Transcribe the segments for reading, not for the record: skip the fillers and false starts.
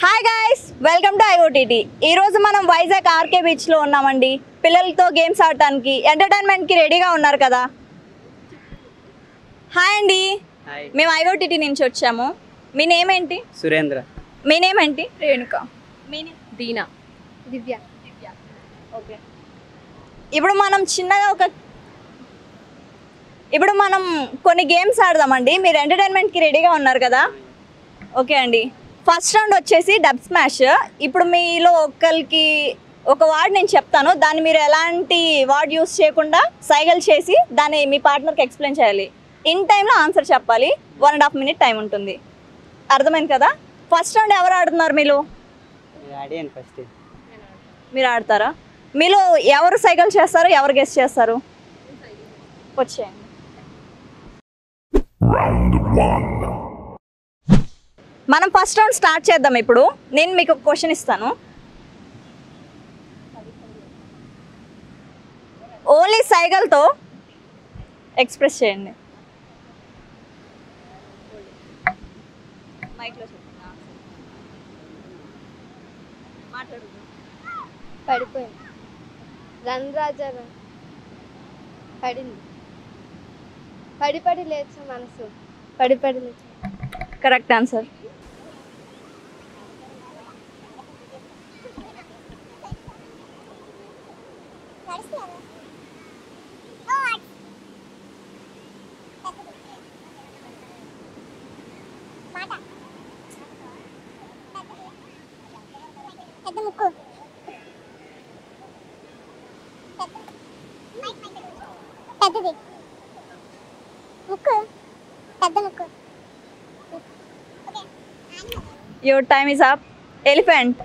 Hi guys, welcome to IOTT. ఈరోజు మనం Vizag RK బీచ్లో ఉన్నామండి. పిల్లలతో గేమ్స్ ఆడటానికి, ఎంటర్టైన్మెంట్కి రెడీగా ఉన్నారు కదా. హాయ్ అండి, మేము ఐఓటీటీ నుంచి వచ్చాము. మీ నేమ్ ఏంటి? సురేంద్ర. మీ నేమ్ ఏంటి? రేణుక. మీ నేమ్? దీనా. దివ్య. ఓకే. ఇప్పుడు మనం కొన్ని గేమ్స్ ఆడదామండి. మీరు ఎంటర్టైన్మెంట్కి రెడీగా ఉన్నారు కదా. ఓకే అండి. ఫస్ట్ రౌండ్ వచ్చేసి డబ్ స్మాష్. ఇప్పుడు మీలో ఒకరికి ఒక వర్డ్ నేను చెప్తాను, దాన్ని మీరు ఎలాంటి వర్డ్ యూస్ చేయకుండా సైగల్ చేసి దాన్ని మీ పార్ట్నర్కి ఎక్స్ప్లెయిన్ చేయాలి. ఇన్ టైంలో ఆన్సర్ చెప్పాలి. 1.5 minute టైం ఉంటుంది. అర్థమైంది కదా. ఫస్ట్ రౌండ్ ఎవరు ఆడుతున్నారు? మీరు ఆడతారా? మీలో ఎవరు సైకిల్ చేస్తారు, ఎవరు గెస్ చేస్తారు? వచ్చేయండి. మనం ఫస్ట్ రౌండ్ స్టార్ట్ చేద్దాం. ఇప్పుడు నేను మీకు ఒక క్వశ్చన్ ఇస్తాను. ఓన్లీ సైకిల్తో ఎక్స్ప్రెస్ చేయండి. మైక్లో మాట్లాడు. పడిపోయింది. Run Raja run. పడింది. పడి పడి లేచు మనసు. పడి పడి లేచు. Correct answer. Your time is up. Elephant.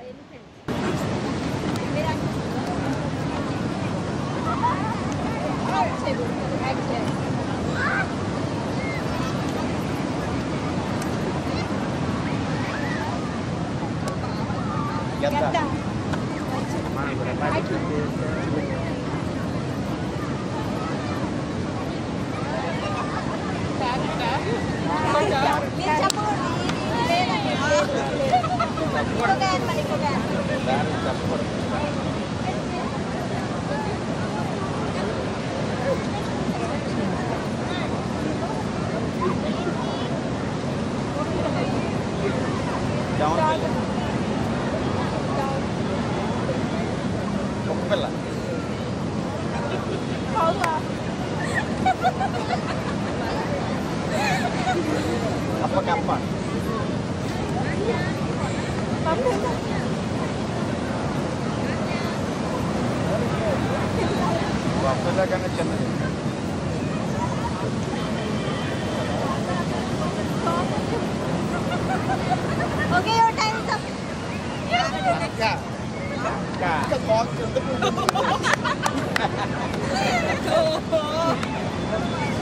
Okay, your time is up.